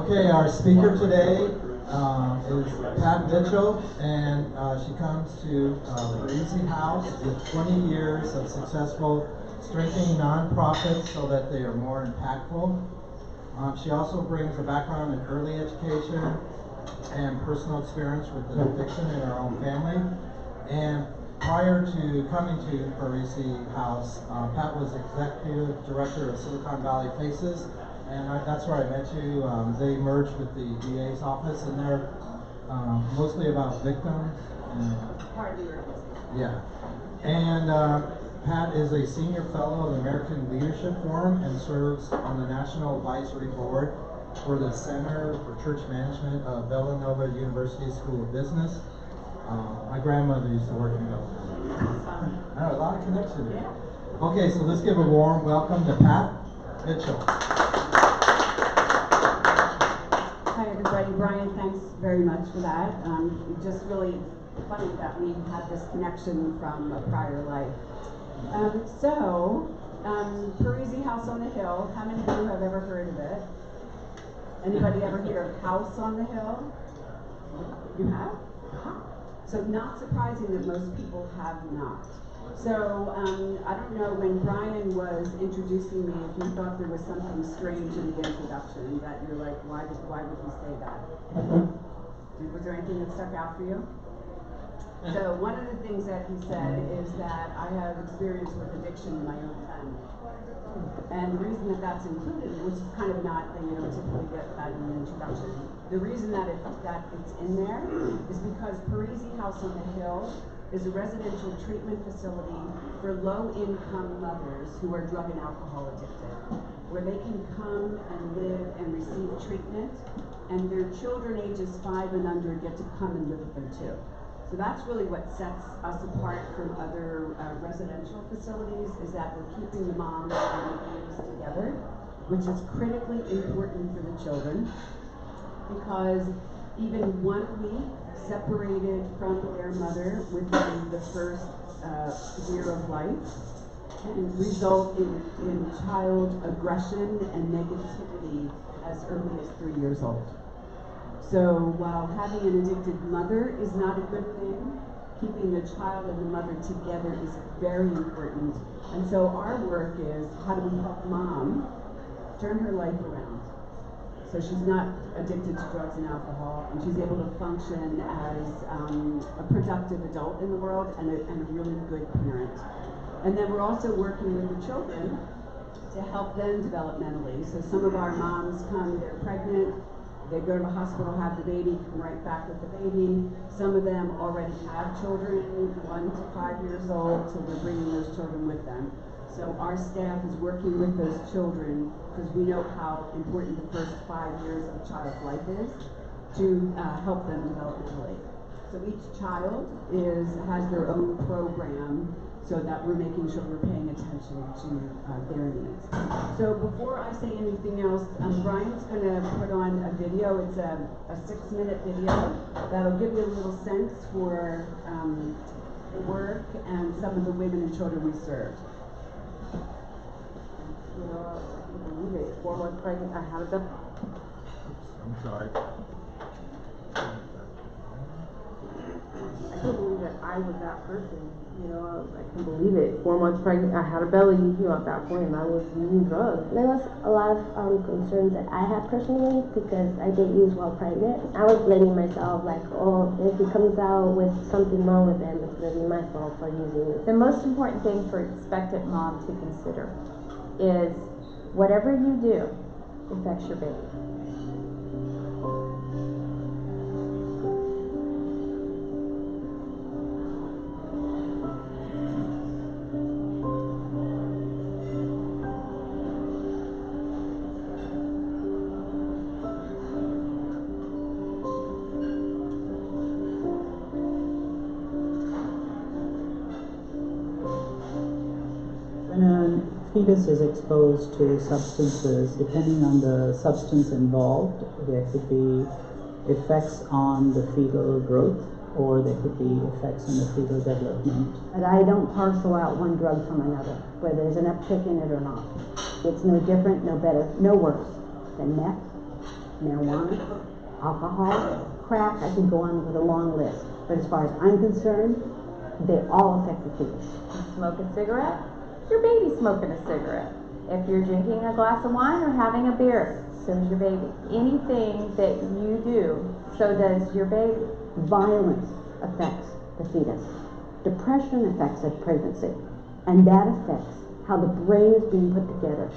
Okay, our speaker today is Pat Mitchell, and she comes to Parisi House with 20 years of successful strengthening nonprofits so that they are more impactful. She also brings a background in early education and personal experience with an addiction in her own family. And prior to coming to Parisi House, Pat was executive director of Silicon Valley Faces, and that's where I met you. They merged with the DA's office, and they're mostly about victims. Yeah. And Pat is a senior fellow of the American Leadership Forum and serves on the National Advisory Board for the Center for Church Management of Villanova University School of Business. My grandmother used to work in Villanova. I know, a lot of connection there. Okay, so let's give a warm welcome to Pat Mitchell. Hi everybody, Brian, thanks very much for that. Just really funny that we had this connection from a prior life. Parisi House on the Hill, how many of you have ever heard of it? Anybody ever hear of House on the Hill? You have? So not surprising that most people have not. So I don't know, when Brian was introducing me, if you thought there was something strange in the introduction, that you're like, why would he say that? Was there anything that stuck out for you? So one of the things that he said is that I have experience with addiction in my own family. And the reason that that's included, which is kind of not, typically get that in an introduction, the reason that it's in there is because Parisi House on the Hill is a residential treatment facility for low-income mothers who are drug and alcohol addicted, where they can come and live and receive treatment, and their children ages 5 and under get to come and live with them too. So that's really what sets us apart from other residential facilities, is that we're keeping the moms and the babies together, which is critically important for the children, because even 1 week separated from their mother within the first year of life can result in child aggression and negativity as early as 3 years old. So while having an addicted mother is not a good thing, keeping the child and the mother together is very important. And so our work is, how do we help mom turn her life around so she's not addicted to drugs and alcohol, and she's able to function as a productive adult in the world and a really good parent. And then we're also working with the children to help them developmentally. So some of our moms come, they're pregnant, they go to the hospital, have the baby, come right back with the baby. Some of them already have children, 1 to 5 years old, so they're bringing those children with them. So our staff is working with those children because we know how important the first 5 years of a child's life is to help them developmentally. So each child has their own program, so that we're making sure we're paying attention to their needs. So before I say anything else, Brian's going to put on a video. It's a 6-minute video that'll give you a little sense for the work and some of the women and children we serve. You know, I can't believe it. 4 months pregnant, I had a baby. I'm sorry. I can't believe that I was that person. You know, I can't believe it. 4 months pregnant, I had a belly. You know, at that point, I was using drugs. There was a lot of concerns that I had personally because I did use while pregnant. I was blaming myself, like, oh, if he comes out with something wrong with him, it's going to be my fault for using it. The most important thing for expectant mom to consider is whatever you do affects your baby. Fetus is exposed to substances. Depending on the substance involved, there could be effects on the fetal growth, or there could be effects on the fetal development. But I don't parcel out one drug from another, whether there's an uptick in it or not. It's no different, no better, no worse than meth, marijuana, alcohol, crack, I could go on with a long list. But as far as I'm concerned, they all affect the fetus. You smoke a cigarette, your baby's smoking a cigarette. If you're drinking a glass of wine or having a beer, so is your baby. Anything that you do, so does your baby. Violence affects the fetus. Depression affects a pregnancy. And that affects how the brain is being put together,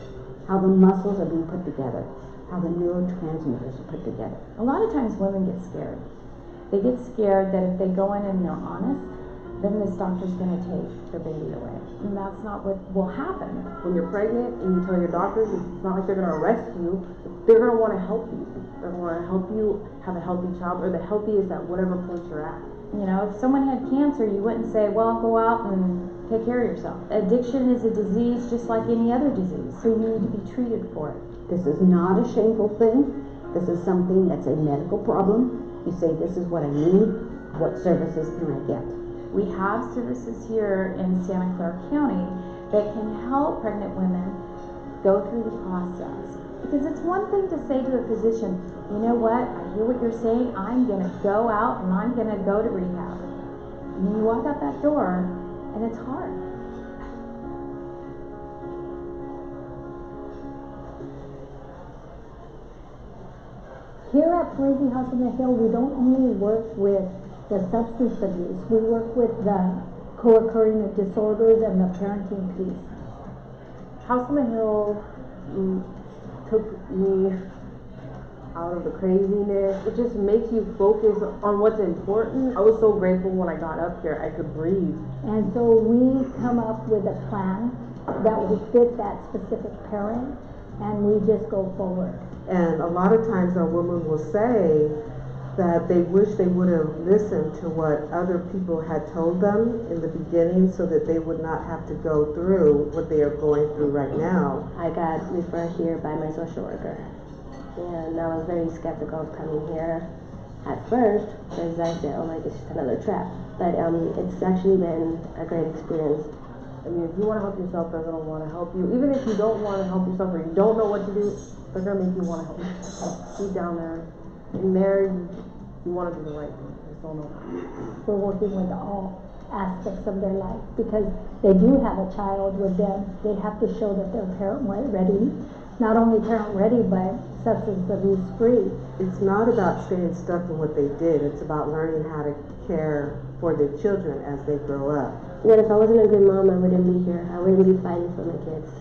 how the muscles are being put together, how the neurotransmitters are put together. A lot of times women get scared. They get scared that if they go in and they're honest, then this doctor's going to take their baby away. And that's not what will happen. When you're pregnant and you tell your doctors, it's not like they're going to arrest you. They're going to want to help you. They're going to want to help you have a healthy child, or the healthiest at whatever point you're at. You know, if someone had cancer, you wouldn't say, well, go out and take care of yourself. Addiction is a disease just like any other disease, so you need to be treated for it. This is not a shameful thing. This is something that's a medical problem. You say, this is what I need. What services can I get? We have services here in Santa Clara County that can help pregnant women go through the process. Because it's one thing to say to a physician, you know what, I hear what you're saying, I'm going to go out and I'm going to go to rehab. And you walk out that door and it's hard. Here at Parisi House on the Hill, we don't only work with the substance abuse, we work with the co-occurring disorders and the parenting piece. House on the Hill took me out of the craziness. It just makes you focus on what's important. I was so grateful when I got up here, I could breathe. And so we come up with a plan that will fit that specific parent, and we just go forward. And a lot of times our women will say that they wish they would have listened to what other people had told them in the beginning so that they would not have to go through what they are going through right now. I got referred here by my social worker, and I was very skeptical of coming here at first because I said, oh my, it's just another trap. But it's actually been a great experience. I mean, if you want to help yourself, they're going to want to help you. Even if you don't want to help yourself or you don't know what to do, they're going to make you want to help yourself. Deep down there, in there, you want to do the right thing. You just don't know how. We're working with all aspects of their life because they do have a child with them. They have to show that they're parent ready, not only parent ready, but substance abuse free. It's not about staying stuck in what they did. It's about learning how to care for their children as they grow up. That if I wasn't a good mom, I wouldn't be here. I wouldn't be fighting for my kids,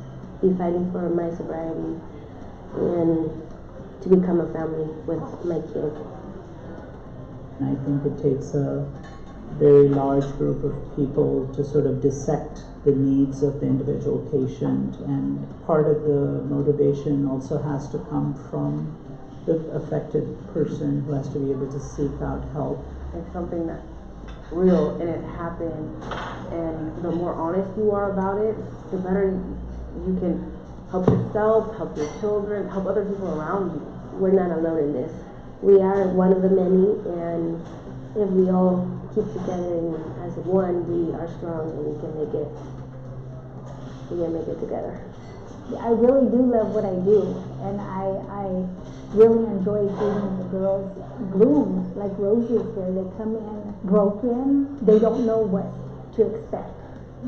be fighting for my sobriety, and to become a family with my kid. And I think it takes a very large group of people to sort of dissect the needs of the individual patient, and part of the motivation also has to come from the affected person who has to be able to seek out help. It's something that's real and it happened, and the more honest you are about it, the better you can help yourself, help your children, help other people around you. We're not alone in this. We are one of the many, and if we all keep together and as one, we are strong and we can make it. We can make it together. I really do love what I do, and I really enjoy seeing the girls bloom like roses here. They come in broken. They don't know what to expect.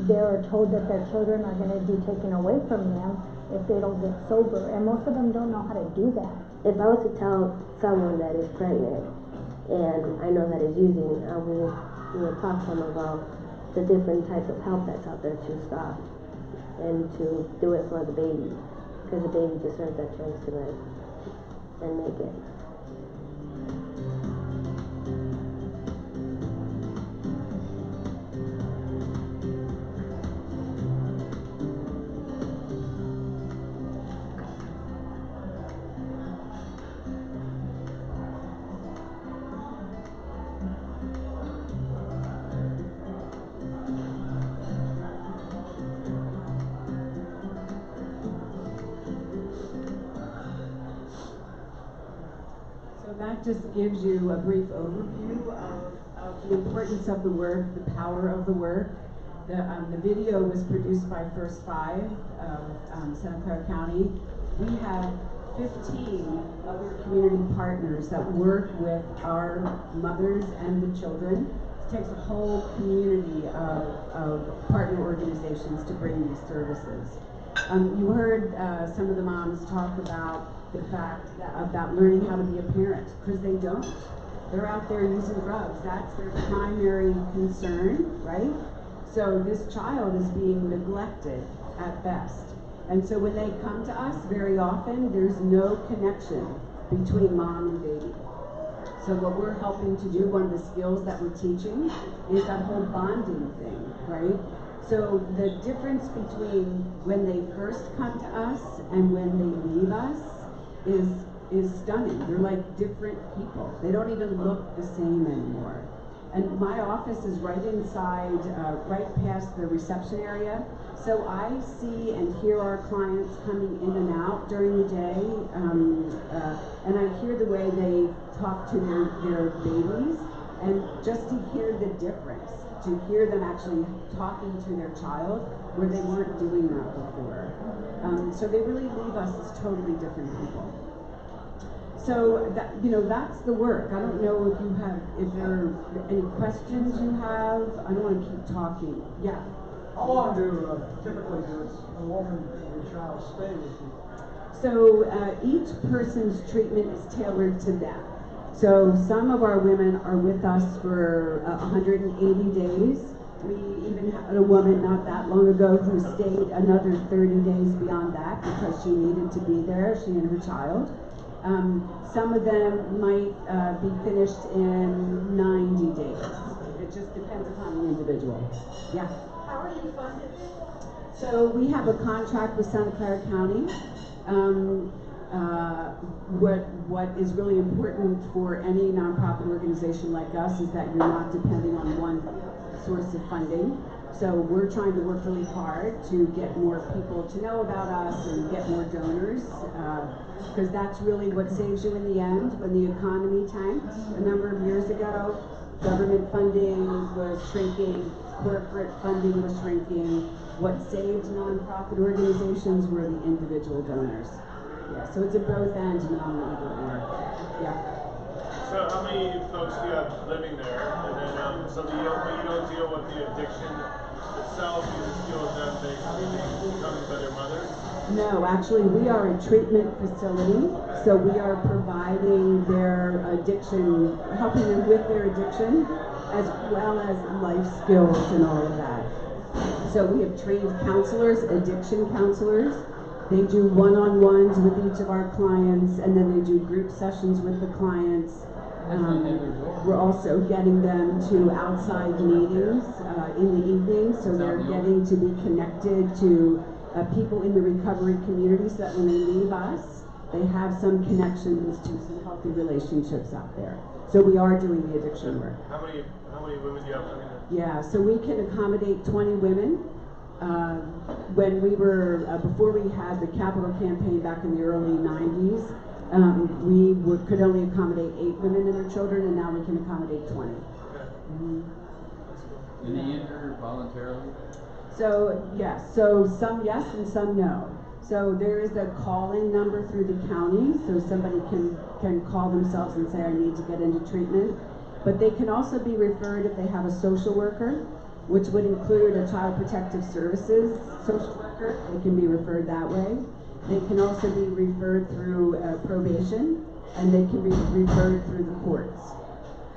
They're told that their children are going to be taken away from them if they don't get sober, and most of them don't know how to do that. If I was to tell someone that is pregnant and I know that is using, I will talk to them about the different types of help that's out there to stop and to do it for the baby, because the baby deserves that chance to live and make it. That just gives you a brief overview of the importance of the work, the power of the work. The video was produced by First Five of Santa Clara County. We have 15 other community partners that work with our mothers and the children. It takes a whole community of partner organizations to bring these services. You heard some of the moms talk about the fact about learning how to be a parent, because they don't. They're out there using drugs. That's their primary concern, right? So this child is being neglected at best. And so when they come to us, very often there's no connection between mom and baby. So what we're helping to do, one of the skills that we're teaching, is that whole bonding thing, right? So the difference between when they first come to us and when they leave us is stunning. They're like different people. They don't even look the same anymore. And my office is right inside, right past the reception area. So I see and hear our clients coming in and out during the day, and I hear the way they talk to their babies, and just to hear the difference, to hear them actually talking to their child where they weren't doing that before. So they really leave us as totally different people. So that, that's the work. I don't know if there are any questions you have. I don't want to keep talking. Yeah. How long do typically does a woman and a child stay with you? So each person's treatment is tailored to them. So some of our women are with us for 180 days. We even had a woman not that long ago who stayed another 30 days beyond that because she needed to be there, she and her child. Some of them might be finished in 90 days. It just depends upon the individual. Yeah. How are you funded? So we have a contract with Santa Clara County. What is really important for any nonprofit organization like us is that you're not depending on one source of funding. So we're trying to work really hard to get more people to know about us and get more donors, because that's really what saves you in the end. When the economy tanked a number of years ago, government funding was shrinking, corporate funding was shrinking. What saved nonprofit organizations were the individual donors. Yeah, so it's a both and, not an either or. Yeah. So how many folks do you have living there? And then, so you don't deal with the addiction itself, you just deal with them basically becoming better mothers? No, actually we are a treatment facility, so we are providing their addiction, helping them with their addiction, as well as life skills and all of that. So we have trained counselors, addiction counselors. They do one-on-ones with each of our clients, and then they do group sessions with the clients. We're also getting them to outside meetings in the evening, so they're getting to be connected to people in the recovery community, so that when they leave us, they have some connections to some healthy relationships out there. So we are doing the addiction work. How many women do you have living there? Yeah, so we can accommodate 20 women. When we were, before we had the capital campaign back in the early 90s, we could only accommodate 8 women and their children, and now we can accommodate 20. Okay. Mm-hmm. And they enter voluntarily? So, yes, so some yes and some no. So there is a call-in number through the county, so somebody can call themselves and say, I need to get into treatment. But they can also be referred if they have a social worker, which would include a child protective services social worker. They can be referred that way. They can also be referred through probation, and they can be referred through the courts.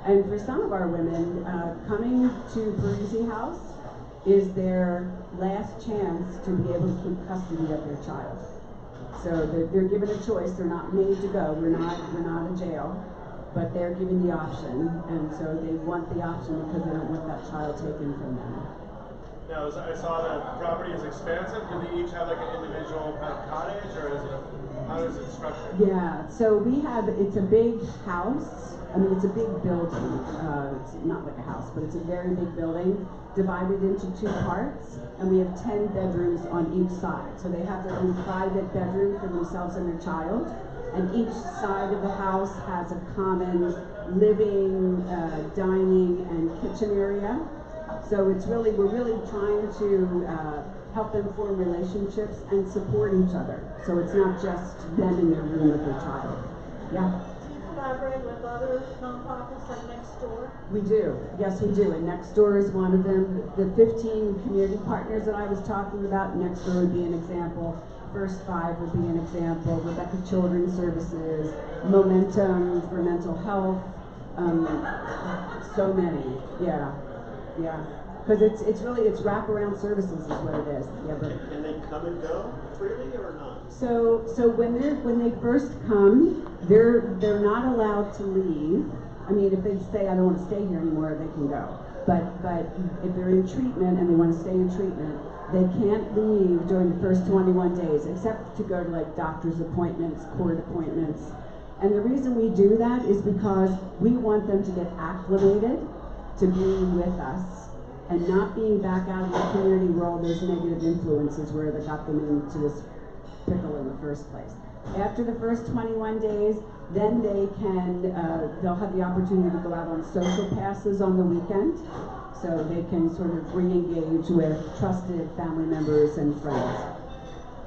And for some of our women, coming to Parisi House is their last chance to be able to keep custody of their child. So they're given a choice. They're not made to go. We're not a jail, but they're given the option, and so they want the option because they don't want that child taken from them. Now, I saw that property is expansive. Do they each have like an individual kind of cottage, or is it how is it structured? Yeah, so it's a big house. I mean, it's a big building. It's not like a house, but it's a very big building, divided into 2 parts, and we have 10 bedrooms on each side. So they have their own private bedroom for themselves and their child, and each side of the house has a common living, dining, and kitchen area. So we're really trying to help them form relationships and support each other. So it's not just them in their room with their child. Yeah. Do you collaborate with other nonprofits like Next Door? We do, yes we do, and Next Door is one of them. The 15 community partners that I was talking about, Next Door would be an example. First Five would be an example. Rebecca Children's Services, Momentum for mental health, so many, yeah. Because it's wraparound services is what it is. Yeah, but can they come and go freely or not? So when they first come, they're not allowed to leave. I mean, if they say I don't want to stay here anymore, they can go. But if they're in treatment and they want to stay in treatment, they can't leave during the first 21 days, except to go to like doctor's appointments, court appointments. And the reason we do that is because we want them to get acclimated to being with us and not being back out in the community where all those negative influences were that got them into this pickle in the first place. After the first 21 days, then they'll have the opportunity to go out on social passes on the weekend, so they can sort of re-engage with trusted family members and friends.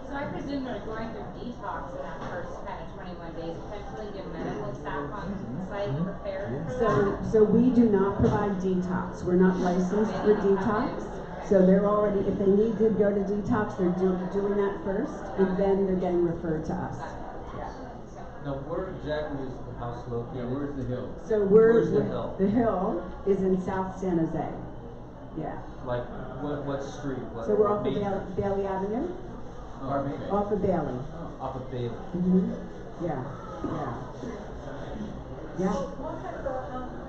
So I presume they're going through detox in that first kind of 21 days, potentially give medical staff on site prepared for that? So we do not provide detox. We're not licensed for detox. So they're already, if they need to go to detox, they're doing that first, and then they're getting referred to us. Now, where exactly is the house located? Yeah, where's the hill? So where's the hill? The hill is in South San Jose. Yeah. Like, what street? So we're off of Bailey Avenue. Pardon me? Off of Bailey. Oh, off of Bailey. Yeah. So what kind of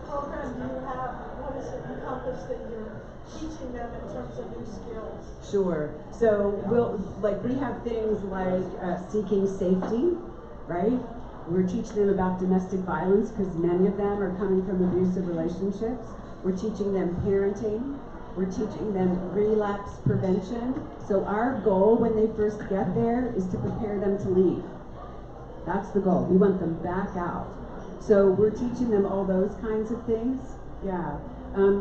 program do you have? What does it encompass that you're teaching them in terms of new skills? Sure. So we have things like seeking safety, right? We're teaching them about domestic violence because many of them are coming from abusive relationships. We're teaching them parenting. We're teaching them relapse prevention. So our goal when they first get there is to prepare them to leave. That's the goal. We want them back out. So we're teaching them all those kinds of things. Yeah.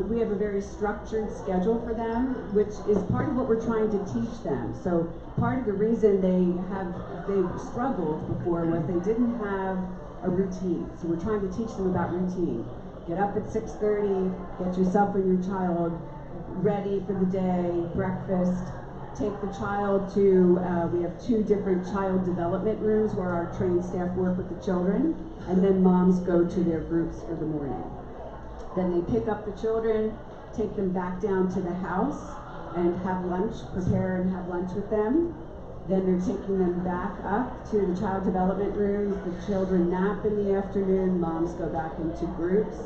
We have a very structured schedule for them, which is part of what we're trying to teach them. So part of the reason they struggled before was they didn't have a routine. So we're trying to teach them about routine. Get up at 6:30, get yourself and your child ready for the day, breakfast, take the child to, we have 2 different child development rooms where our trained staff work with the children, and then moms go to their groups for the morning. Then they pick up the children, take them back down to the house, and have lunch, prepare and have lunch with them. Then they're taking them back up to the child development rooms. The children nap in the afternoon, moms go back into groups.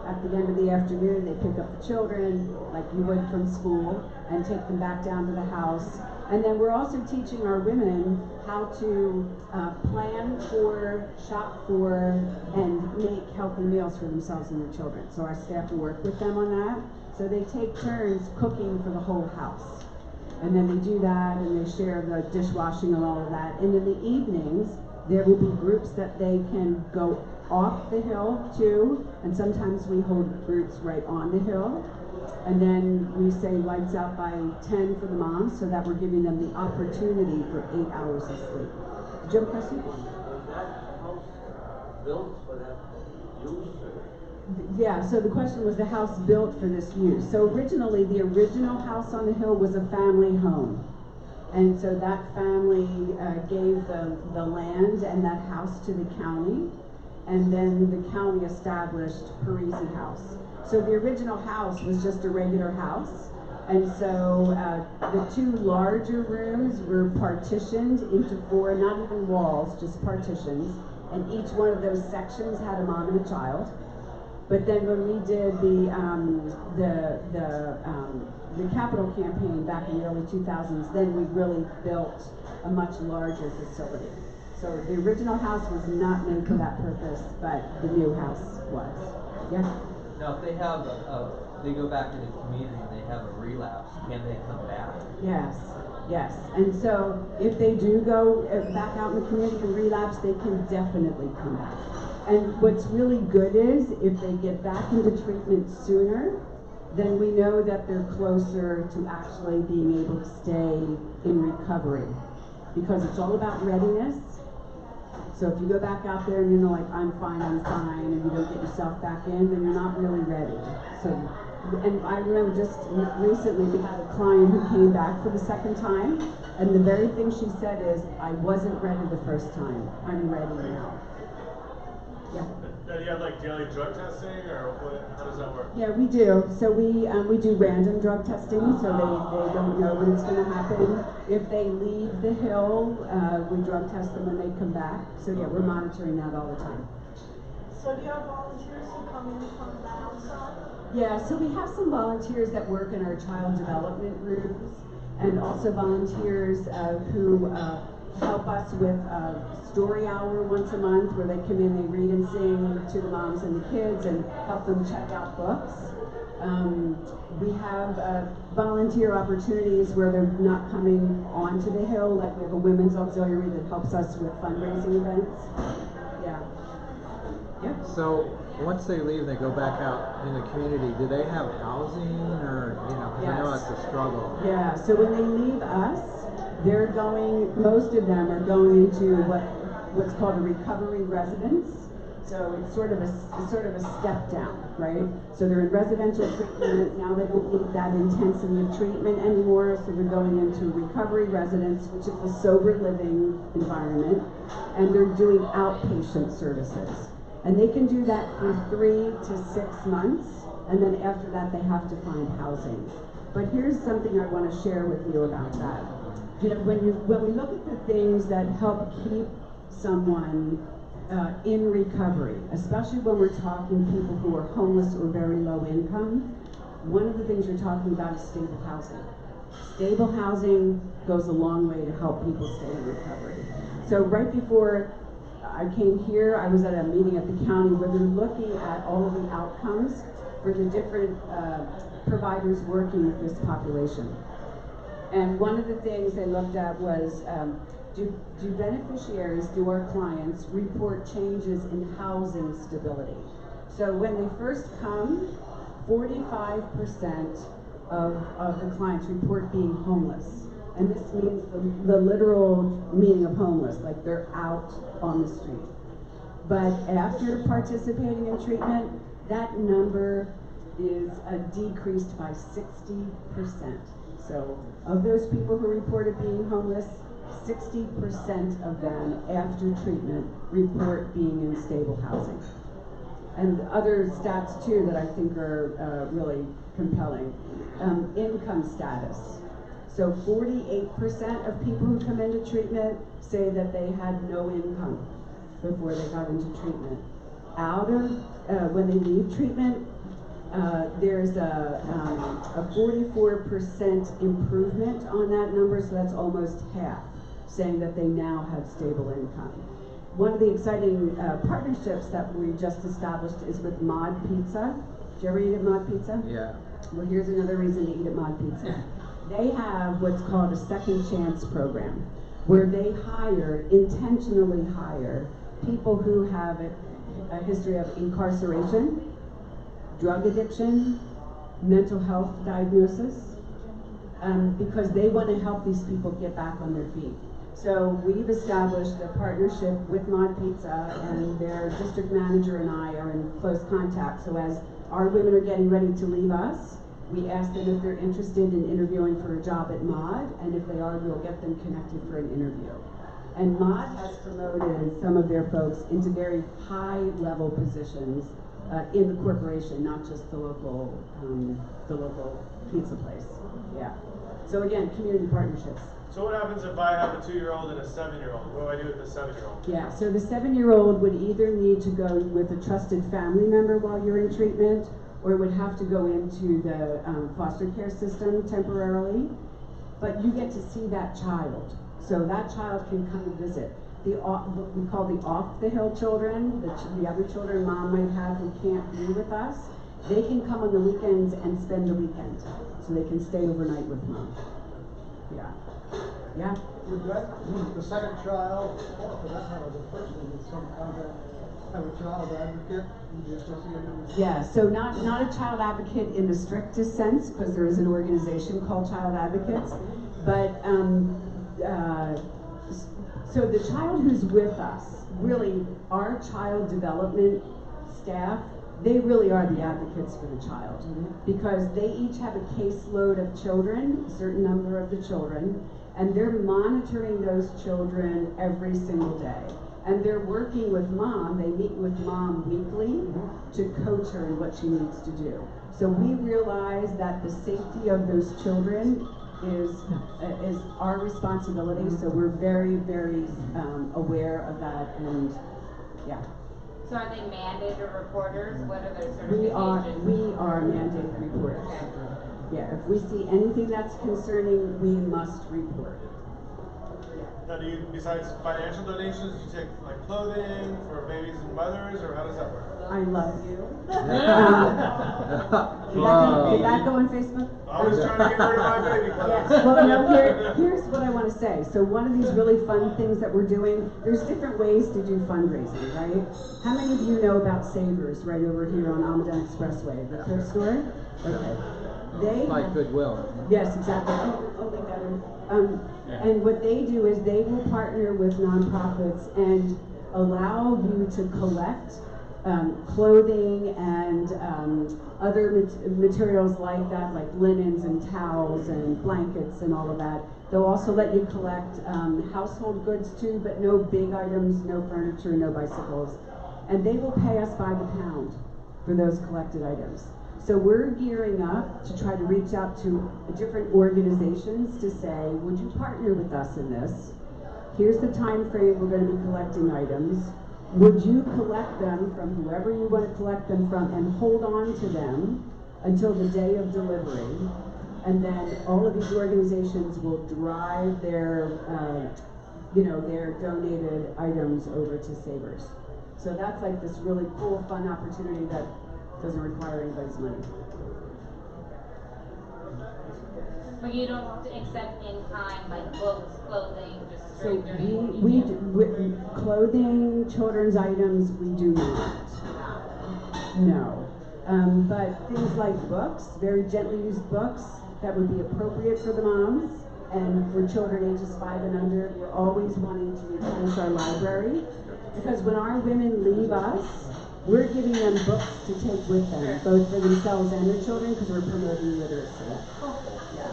At the end of the afternoon, they pick up the children, like you would from school, and take them back down to the house. And then we're also teaching our women how to plan for, shop for, and make healthy meals for themselves and their children. So our staff will work with them on that. So they take turns cooking for the whole house. And then they do that, and they share the dishwashing and all of that. And in the evenings, there will be groups that they can go off the hill to, and sometimes we hold groups right on the hill. And then we say lights out by 10 for the moms, so that we're giving them the opportunity for 8 hours of sleep. Did you have a question? Was that house built for that use? Yeah, so the question was the house built for this use. So originally, the original house on the hill was a family home. And so that family gave the land and that house to the county. And then the county established Parisi House. So the original house was just a regular house. And so the 2 larger rooms were partitioned into 4, not even walls, just partitions. And each one of those sections had a mom and a child. But then when we did the capital campaign back in the early 2000s, then we really built a much larger facility. So the original house was not made for that purpose, but the new house was. Yeah? Now, if they have they go back to the community and they have a relapse, can they come back? Yes. And so if they do go back out in the community and relapse, they can definitely come back. And what's really good is if they get back into treatment sooner, then we know that they're closer to actually being able to stay in recovery. Because it's all about readiness. So if you go back out there and you're like, I'm fine, and you don't get yourself back in, then you're not really ready. So, and I remember just recently we had a client who came back for the second time, and the very thing she said is, I wasn't ready the first time, I'm ready now. Yeah. Do you have like daily drug testing, or what, how does that work? Yeah, we do. So we do random drug testing, so they don't know when it's going to happen. If they leave the hill, we drug test them when they come back. So yeah, we're monitoring that all the time. So do you have volunteers who come in from the outside? Yeah, so we have some volunteers that work in our child development groups, and also volunteers who help us with story hour once a month, where they come in, they read and sing to the moms and the kids and help them check out books. We have volunteer opportunities where they're not coming onto the hill, like we have a women's auxiliary that helps us with fundraising events. Yeah. Yep. So once they leave, they go back out in the community. Do they have housing, or Yes. I know it's a struggle. Yeah. So when they leave us, they're going. Most of them are going into what's called a recovery residence. So it's sort of a step down, right? So they're in residential treatment, now they don't need that intensity of treatment anymore, so they're going into recovery residence, which is a sober living environment, and they're doing outpatient services. And they can do that for 3 to 6 months, and then after that they have to find housing. But here's something I want to share with you about that. When we look at the things that help keep someone in recovery, especially when we're talking people who are homeless or very low income, one of the things you're talking about is stable housing. Stable housing goes a long way to help people stay in recovery. So right before I came here, I was at a meeting at the county where they're looking at all of the outcomes for the different providers working with this population. And one of the things they looked at was, do beneficiaries, do our clients report changes in housing stability? So when they first come, 45% of the clients report being homeless. And this means the literal meaning of homeless, like they're out on the street. But after participating in treatment, that number is decreased by 60%. So of those people who reported being homeless, 60% of them after treatment report being in stable housing. And other stats too that I think are really compelling. Income status. So 48% of people who come into treatment say that they had no income before they got into treatment. Out of, when they leave treatment, there's a 44% improvement on that number, so that's almost half, saying that they now have stable income. One of the exciting partnerships that we just established is with Mod Pizza. Did you ever eat at Mod Pizza? Yeah. Well, here's another reason to eat at Mod Pizza. They have what's called a second chance program, where they intentionally hire people who have a history of incarceration, drug addiction, mental health diagnosis, because they want to help these people get back on their feet. So we've established a partnership with Mod Pizza, and their district manager and I are in close contact. So as our women are getting ready to leave us, we ask them if they're interested in interviewing for a job at Mod, and if they are, we'll get them connected for an interview. And Mod has promoted some of their folks into very high-level positions in the corporation, not just the local pizza place. Yeah. So again, community partnerships. So what happens if I have a 2-year-old and a 7-year-old? What do I do with the 7-year-old? Yeah, so the 7-year-old would either need to go with a trusted family member while you're in treatment, or would have to go into the foster care system temporarily. But you get to see that child. So that child can come and visit. What we call the off-the-hill children, the other children mom might have who can't be with us, they can come on the weekends and spend the weekend. So they can stay overnight with mom. Yeah. Yeah? Would that, the second child, or for that matter, the first one, with some kind of have a child advocate and be associated with? Yeah, so not a child advocate in the strictest sense, because there is an organization called Child Advocates, but so the child who's with us, really our child development staff, they really are the advocates for the child, because they each have a caseload of children, a certain number of the children, and they're monitoring those children every single day. And they're working with mom, they meet with mom weekly to coach her in what she needs to do. So we realize that the safety of those children is our responsibility, so we're very, very aware of that, and yeah. So are they mandated reporters? What are their certifications? We are mandated reporters. Okay. Yeah, if we see anything that's concerning, we must report. Now, do you, besides financial donations, do you take like clothing for babies and mothers, or how does that work? I love you. Did that go on Facebook? I was trying to get rid of my baby clothes. Yes. Well, no, here's what I want to say. So one of these really fun things that we're doing, there's different ways to do fundraising, right? How many of you know about Savers right over here on Almaden Expressway, the thrift store? Okay. They like Goodwill. Yes, exactly. And what they do is they will partner with nonprofits and allow you to collect clothing and other materials like that, like linens and towels and blankets and all of that. They'll also let you collect household goods too, but no big items, no furniture, no bicycles. And they will pay us by the pound for those collected items. So we're gearing up to try to reach out to different organizations to say, would you partner with us in this? Here's the time frame we're going to be collecting items. Would you collect them from whoever you want to collect them from and hold on to them until the day of delivery? And then all of these organizations will drive their, their donated items over to Savers. So that's like this really cool, fun opportunity that doesn't require anybody's money. But you don't accept in kind, like books, clothing, just So straight we clothing, children's items, we do not. No. But things like books, very gently used books, that would be appropriate for the moms, and for children ages 5 and under, we're always wanting to replenish our library, because when our women leave us, we're giving them books to take with them, both for themselves and their children, because we're promoting literacy. Yeah.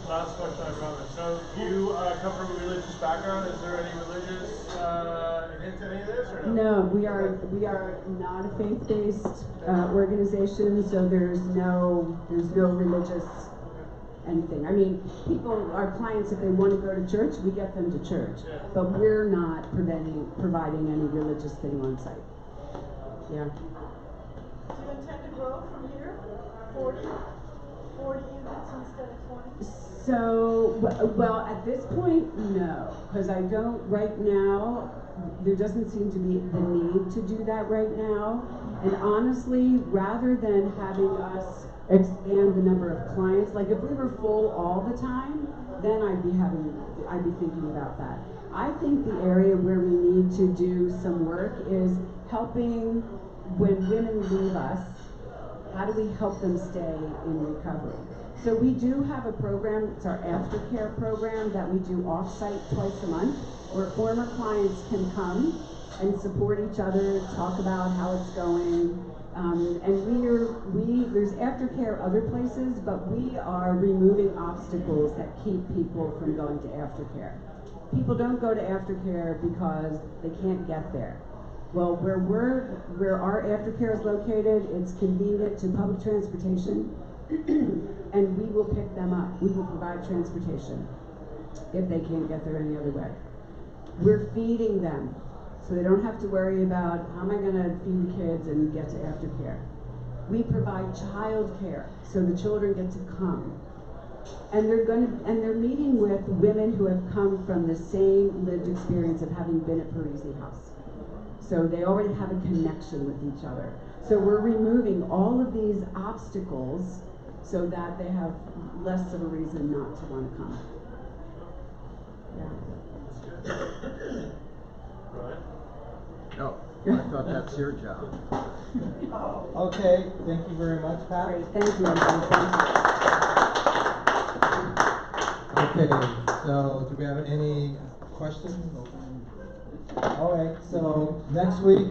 Last question, I promise. So, you come from a religious background. Is there any religious hint to any of this, or no? No, we are not a faith-based organization, so there's no religious anything. I mean, our clients, if they want to go to church, we get them to church, but we're not providing any religious thing on site. Yeah. Do you intend to grow from here? 40 units instead of 20? So, well, at this point, no, because I don't, right now, there doesn't seem to be the need to do that right now. And honestly, rather than having us expand the number of clients, like if we were full all the time, then I'd be thinking about that. I think the area where we need to do some work is helping when women leave us. How do we help them stay in recovery? So we do have a program, it's our aftercare program that we do off-site twice a month, where former clients can come and support each other, talk about how it's going. And there's aftercare other places, but we are removing obstacles that keep people from going to aftercare. People don't go to aftercare because they can't get there. Well, where our aftercare is located, it's convenient to public transportation, and we will pick them up. We will provide transportation if they can't get there any other way. We're feeding them, so they don't have to worry about how am I going to feed the kids and get to aftercare. We provide child care, so the children get to come. And they're meeting with women who have come from the same lived experience of having been at Parisi House. So they already have a connection with each other. So we're removing all of these obstacles so that they have less of a reason not to want to come. Yeah. Right. Oh, I thought that's your job. Okay, thank you very much, Pat. Great, thank you, everybody, thank you. Okay, so do we have any questions? All right, so next week,